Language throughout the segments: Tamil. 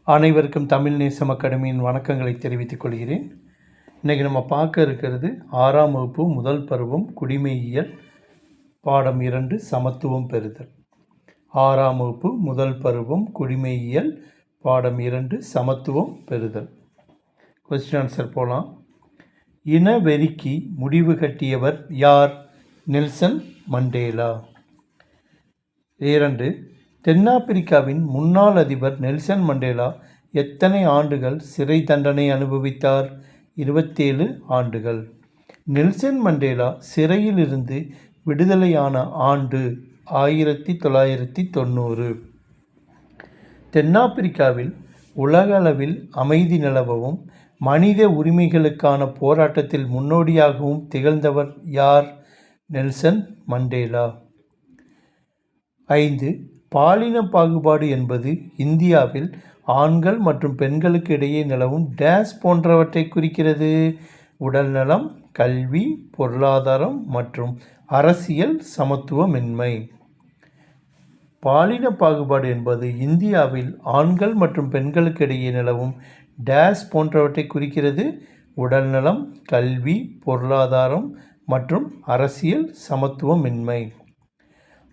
அனைவருக்கும் தமிழ் நேசம் அகாடமியின் வணக்கங்களை தெரிவித்துக் கொள்கிறேன். இன்றைக்கி நம்ம பார்க்க இருக்கிறது 6ஆம் வகுப்பு முதல் பருவம் குடிமையியல் பாடம் 2 சமத்துவம் பெறுதல். 6ஆம் வகுப்பு முதல் பருவம் குடிமையியல் பாடம் 2 சமத்துவம் பெறுதல். கொஸ்டின் ஆன்சர் போகலாம். இனவெறிக்கு முடிவு கட்டியவர் யார்? Nelson Mandela. 2. தென்னாப்பிரிக்காவின் முன்னாள் அதிபர் நெல்சன் மண்டேலா எத்தனை ஆண்டுகள் சிறை தண்டனை அனுபவித்தார்? 27 ஆண்டுகள். நெல்சன் மண்டேலா சிறையில் இருந்து விடுதலையான ஆண்டு 1990. தென்னாப்பிரிக்காவில் உலகளவில் அமைதி நிலவவும் மனித உரிமைகளுக்கான போராட்டத்தில் முன்னோடியாகவும் திகழ்ந்தவர் யார்? Nelson Mandela. 5. பாலின பாகுபாடு என்பது இந்தியாவில் ஆண்கள் மற்றும் பெண்களுக்கு இடையே நிலவும் டேஸ் போன்றவற்றை குறிக்கிறது. உடல்நலம், கல்வி, பொருளாதாரம் மற்றும் அரசியல் சமத்துவமின்மை. பாலின பாகுபாடு என்பது இந்தியாவில் ஆண்கள் மற்றும் பெண்களுக்கு இடையே நிலவும் டேஸ் போன்றவற்றை குறிக்கிறது. உடல்நலம், கல்வி, பொருளாதாரம் மற்றும் அரசியல் சமத்துவமின்மை.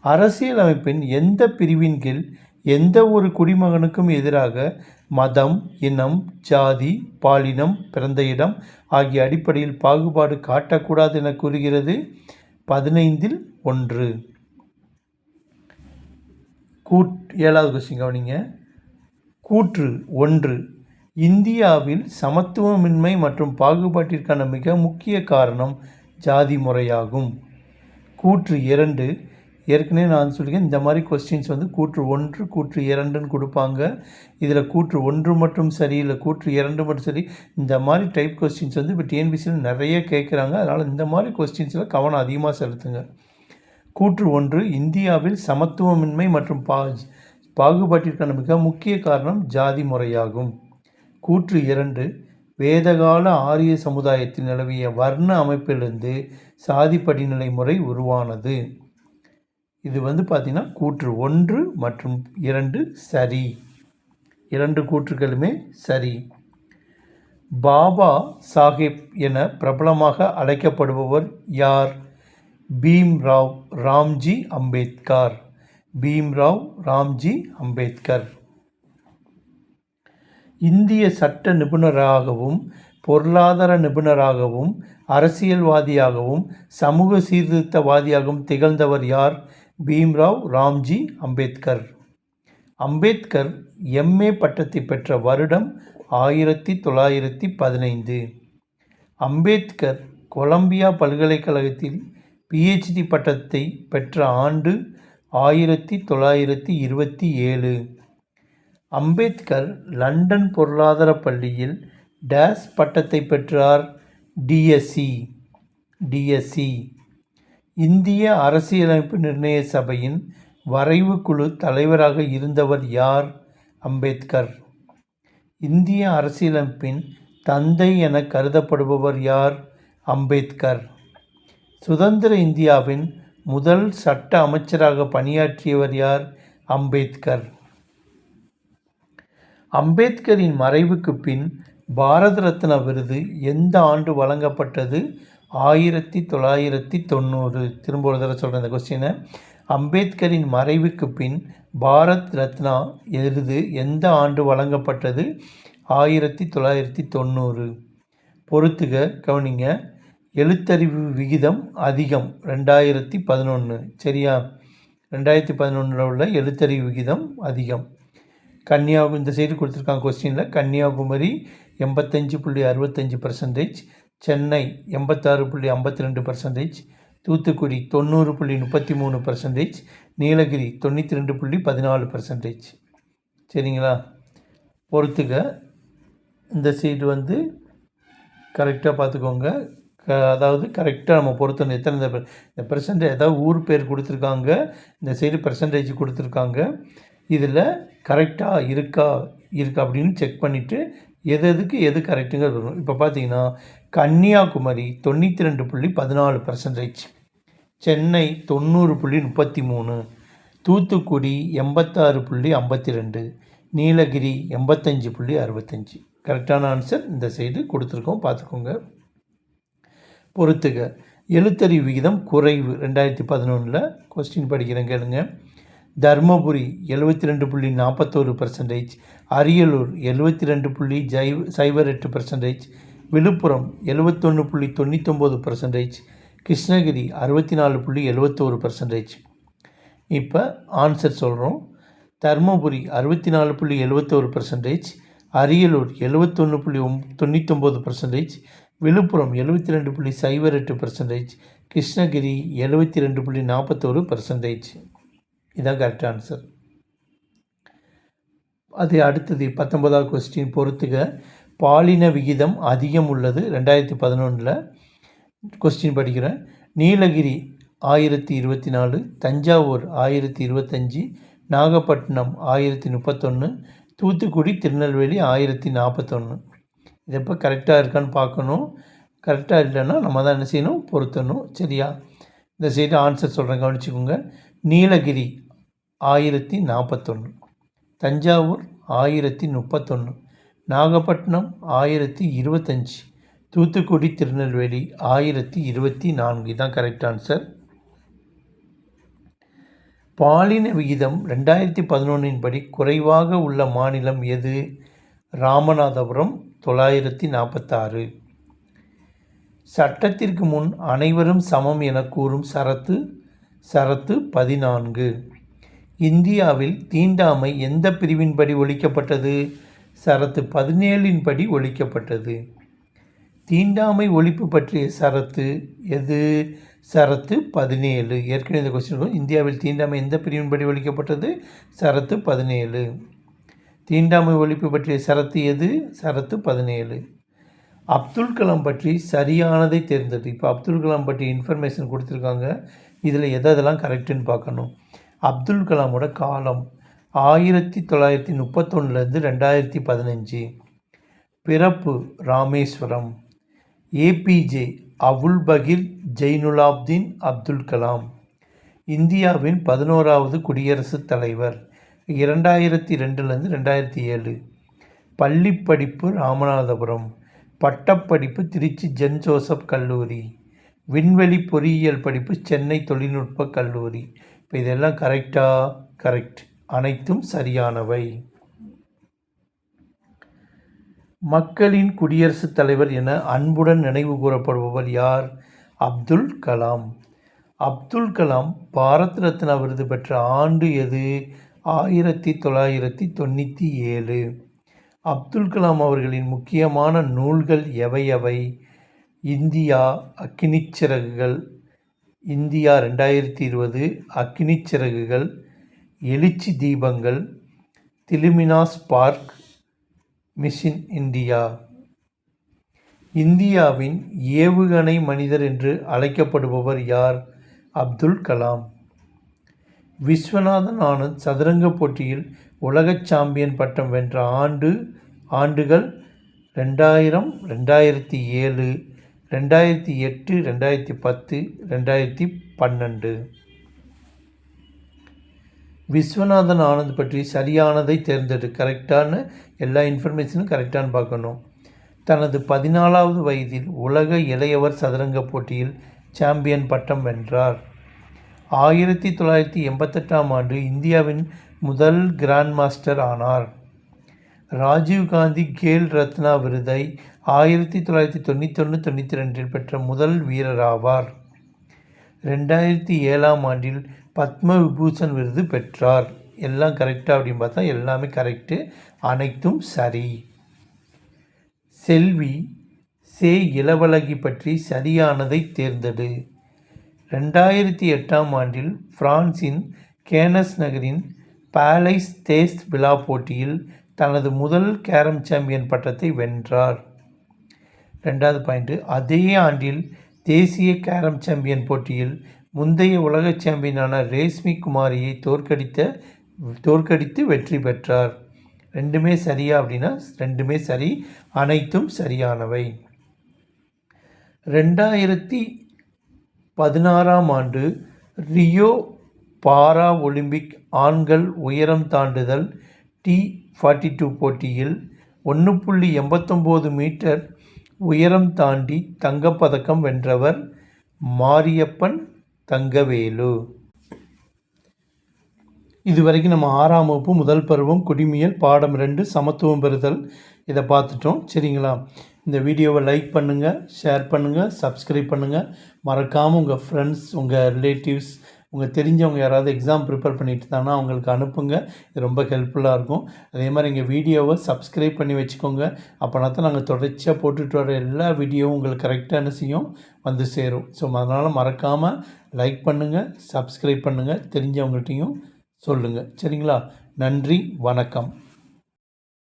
அரசியலமைப்பின் எந்த பிரிவின் கீழ் எந்த ஒரு குடிமகனுக்கும் எதிராக மதம், இனம், ஜாதி, பாலினம், பிறந்த இடம் ஆகிய அடிப்படையில் பாகுபாடு காட்டக்கூடாது என கூறுகிறது? 15 1. 7வது கொஸ்டின் கவனிங்க. கூற்று 1. இந்தியாவில் சமத்துவமின்மை மற்றும் பாகுபாட்டிற்கான மிக முக்கிய காரணம் ஜாதி முறையாகும். கூற்று 2. ஏற்கனவே நான் சொல்லியிருக்கேன், இந்த மாதிரி கொஸ்டின்ஸ் கூற்று 1 கூற்று 2ன்னு கொடுப்பாங்க. இதில் கூற்று 1 மட்டும் சரி, இல்லை கூற்று 2 மட்டும் சரி, இந்த மாதிரி டைப் கொஸ்டின்ஸ் இப்போ டிஎன்பிசியில் நிறைய கேட்குறாங்க. அதனால் இந்த மாதிரி கொஸ்டின்ஸில் கவனம் அதிகமாக செலுத்துங்க. கூற்று 1. இந்தியாவில் சமத்துவமின்மை மற்றும் பாகுபாட்டிற்கான மிக முக்கிய காரணம் ஜாதி முறையாகும். கூற்று 2. வேதகால ஆரிய சமுதாயத்தில் நிலவிய வர்ண அமைப்பிலிருந்து சாதி படிநிலை முறை உருவானது. இது பார்த்திங்கன்னா கூற்று 1 மற்றும் 2 சரி. 2 கூற்றுகளுமே சரி. பாபா சாஹேப் என பிரபலமாக அழைக்கப்படுபவர் யார்? பீம்ராவ் ராம்ஜி அம்பேத்கர். பீம்ராவ் ராம்ஜி அம்பேத்கர். இந்திய சட்ட நிபுணராகவும் பொருளாதார நிபுணராகவும் அரசியல்வாதியாகவும் சமூக சீர்திருத்தவாதியாகவும் திகழ்ந்தவர் யார்? பீம்ராவ் ராம்ஜி அம்பேத்கர். அம்பேத்கர் எம்ஏ பட்டத்தை பெற்ற வருடம் 1915. அம்பேத்கர் கொலம்பியா பல்கலைக்கழகத்தில் பிஹெச்டி பட்டத்தை பெற்ற ஆண்டு 1927. அம்பேத்கர் லண்டன் பொருளாதார பள்ளியில் டேஸ் பட்டத்தை பெற்றார்? டிஎஸ்சி. இந்திய அரசியலமைப்பு நிர்ணய சபையின் வரைவு குழு தலைவராக இருந்தவர் யார்? அம்பேத்கர். இந்திய அரசியலமைப்பின் தந்தை என கருதப்படுபவர் யார்? அம்பேத்கர். சுதந்திர இந்தியாவின் முதல் சட்ட அமைச்சராக பணியாற்றியவர் யார்? அம்பேத்கர். அம்பேத்கரின் மறைவுக்கு பின் பாரத ரத்னா விருது எந்த ஆண்டு வழங்கப்பட்டது? 1990. திரும்ப ஒரு தடவை சொல்கிறேன் இந்த கொஸ்டினை. அம்பேத்கரின் மறைவுக்கு பின் பாரத் ரத்னா விருது எந்த ஆண்டு வழங்கப்பட்டது? 1990. பொறுத்துக, கவனிங்க. எழுத்தறிவு விகிதம் அதிகம் 2011. சரியா? 2011 உள்ள எழுத்தறிவு விகிதம் அதிகம். இந்த சைடு கொடுத்துருக்காங்க கொஸ்டினில். கன்னியாகுமரி 85.65%, சென்னை 86.52%, தூத்துக்குடி 90.33%, நீலகிரி 92.14%. சரிங்களா? பொறுத்துக்க. இந்த சைடு கரெக்டாக பார்த்துக்கோங்க. அதாவது கரெக்டாக நம்ம பொறுத்தணும். எத்தனை இந்த பெர்சன்டேஜ், ஏதாவது ஊர் பேர் கொடுத்துருக்காங்க, இந்த சைடு பெர்சன்டேஜ் கொடுத்துருக்காங்க. இதில் கரெக்டாக இருக்கா அப்படின்னு செக் பண்ணிவிட்டு எதுக்கு எது கரெக்டுங்கிறது வரும். இப்போ பார்த்தீங்கன்னா கன்னியாகுமரி 92.14%, சென்னை 90.33, தூத்துக்குடி 86.52, நீலகிரி 85.65. கரெக்டான ஆன்சர் இந்த சைடு கொடுத்துருக்கோம், பார்த்துக்கோங்க. பொறுத்துக. எழுத்தறிவு விகிதம் குறைவு 2011. கொஸ்டின் படிக்கிறேன் கேளுங்க. தர்மபுரி 72.41%, அரியலூர் 72.08%, விழுப்புரம் 71.99%, கிருஷ்ணகிரி 64.71%. இப்போ ஆன்சர் சொல்கிறோம். தர்மபுரி 64.71%, அரியலூர் 71.99%, விழுப்புரம் 72.08%, கிருஷ்ணகிரி 72.41%. இதான் கரெக்ட் ஆன்சர். அது அடுத்தது 19வது கொஸ்டின் பொறுத்துக. பாலின விகிதம் அதிகம் உள்ளது 2011. கொஸ்டின் படிக்கிறேன். நீலகிரி 1024, தஞ்சாவூர் 1025, நாகப்பட்டினம் 1031, தூத்துக்குடி திருநெல்வேலி 1041. இது எப்போ கரெக்டாக இருக்கான்னு பார்க்கணும். கரெக்டாக இல்லைன்னா நம்ம தான் என்ன செய்யணும், பொருத்தணும். சரியா? இந்த சைடு ஆன்சர் சொல்கிறேன், கவனிச்சுக்கோங்க. நீலகிரி 1041, தஞ்சாவூர் 1031, நாகப்பட்டினம் 1025, தூத்துக்குடி திருநெல்வேலி 1024. இதுதான் கரெக்ட் ஆன்சர். பாலின விகிதம் 2011 படி குறைவாக உள்ள மாநிலம் எது? ராமநாதபுரம் 946. சட்டத்திற்கு முன் அனைவரும் சமம் என கூறும் சரத்து 14. இந்தியாவில் தீண்டாமை எந்த பிரிவின்படி ஒழிக்கப்பட்டது? சரத்து 17 படி ஒழிக்கப்பட்டது. தீண்டாமை ஒழிப்பு பற்றிய சரத்து எது? சரத்து 17. ஏற்கனவே இந்த கொஸ்டின், இந்தியாவில் தீண்டாமை எந்த பிரிவின்படி ஒழிக்கப்பட்டது? சரத்து 17. தீண்டாமை ஒழிப்பு பற்றிய சரத்து எது? சரத்து 17. அப்துல் கலாம் பற்றி சரியானதை தேர்ந்தெடு. இப்போ அப்துல் கலாம் பற்றி இன்ஃபர்மேஷன் கொடுத்துருக்காங்க, இதில் எதெல்லாம் கரெக்டுன்னு பார்க்கணும். அப்துல் கலாமோட காலம் 1931 2015. பிறப்பு ராமேஸ்வரம். ஏபிஜே அபுல் பகீர் ஜெய்னுலாப்தீன் அப்துல் கலாம் இந்தியாவின் 11வது குடியரசுத் தலைவர் 2002 2007. பள்ளிப்படிப்பு ராமநாதபுரம், பட்டப்படிப்பு திருச்சி சென்ட் ஜோசப் கல்லூரி, விண்வெளி பொறியியல் படிப்பு சென்னை தொழில்நுட்ப கல்லூரி. இப்போ இதெல்லாம் கரெக்டா? கரெக்ட், அனைத்தும் சரியானவை. மக்களின் குடியரசுத் தலைவர் என அன்புடன் நினைவு கூறப்படுபவர் யார்? அப்துல் கலாம். அப்துல் கலாம் பாரத் ரத்னா விருது பெற்ற ஆண்டு எது? 1997. அப்துல் கலாம் அவர்களின் முக்கியமான நூல்கள் எவை? இந்தியா அக்கினிச்சிறகுகள், இந்தியா 2020, அக்கினிச்சிறகுகள், எழுச்சி தீபங்கள், திலுமினா ஸ்பார்க், மிஷன் இந்தியா. இந்தியாவின் ஏவுகணை மனிதர் என்று அழைக்கப்படுபவர் யார்? அப்துல் கலாம். விஸ்வநாதன் ஆனந்த் சதுரங்க போட்டியில் உலக சாம்பியன் பட்டம் வென்ற ஆண்டுகள் 2000, 2007, 2008, 2010, 2012. விஸ்வநாதன் ஆனந்த் பற்றி சரியானதை தேர்ந்தெடு. கரெக்டான எல்லா இன்ஃபர்மேஷனும் கரெக்டானு பார்க்கணும். தனது 14வது வயதில் உலக இளையவர் சதுரங்க போட்டியில் சாம்பியன் பட்டம் வென்றார். 1988 ஆண்டு இந்தியாவின் முதல் கிராண்ட் மாஸ்டர் ஆனார். ராஜீவ்காந்தி கேல் ரத்னா விருதை 1991-92 பெற்ற முதல் வீரராவார். 2007 ஆண்டில் பத்ம விபூஷன் விருது பெற்றார். எல்லாம் கரெக்டாக அப்படின்னு பார்த்தா எல்லாமே கரெக்டு, அனைத்தும் சரி. செல்வி சே இளவழகி பற்றி சரியானதை தேர்ந்தெடு. 2008 ஆண்டில் பிரான்சின் கேனஸ் நகரின் பாலைஸ் தேஸ் விழா போட்டியில் தனது முதல் கேரம் சாம்பியன் பட்டத்தை வென்றார். 2வது பாயிண்ட், அதே ஆண்டில் தேசிய கேரம் சாம்பியன் போட்டியில் முந்தைய உலக சாம்பியனான ரேஷ்மி குமாரியை தோற்கடித்து வெற்றி பெற்றார். ரெண்டுமே சரியா அப்படின்னா ரெண்டுமே சரி, அனைத்தும் சரியானவை. 2016 ஆண்டு ரியோ பாரா ஒலிம்பிக் ஆண்கள் உயரம் தாண்டுதல் 42 போட்டியில் 1.89 மீட்டர் உயரம் தாண்டி தங்கப்பதக்கம் வென்றவர் மாரியப்பன் தங்கவேலு. இதுவரைக்கும் நம்ம 6ஆம் வகுப்பு முதல் பருவம் குடிமியல் பாடம் 2 சமத்துவம் பெறுதல் இதை பார்த்துட்டோம். சரிங்களா? இந்த வீடியோவை லைக் பண்ணுங்கள், ஷேர் பண்ணுங்கள், சப்ஸ்கிரைப் பண்ணுங்கள். மறக்காமல் உங்கள் ஃப்ரெண்ட்ஸ், உங்கள் ரிலேட்டிவ்ஸ், உங்கள் தெரிஞ்சவங்க யாராவது எக்ஸாம் ப்ரிப்பேர் பண்ணிட்டு இருந்தாங்கன்னா அவங்களுக்கு அனுப்புங்க. இது ரொம்ப ஹெல்ப்ஃபுல்லாக இருக்கும். அதே மாதிரி எங்கள் வீடியோவை சப்ஸ்கிரைப் பண்ணி வச்சுக்கோங்க. அப்போனா தான் நாங்கள் தொடர்ச்சியாக போட்டுட்டு வர எல்லா வீடியோவும் உங்களுக்கு கரெக்டாக என்ன செய்யும், வந்து சேரும். ஸோ அதனால் மறக்காமல் லைக் பண்ணுங்கள், சப்ஸ்கிரைப் பண்ணுங்கள், தெரிஞ்சவங்கள்ட்டையும் சொல்லுங்கள். சரிங்களா? நன்றி, வணக்கம்.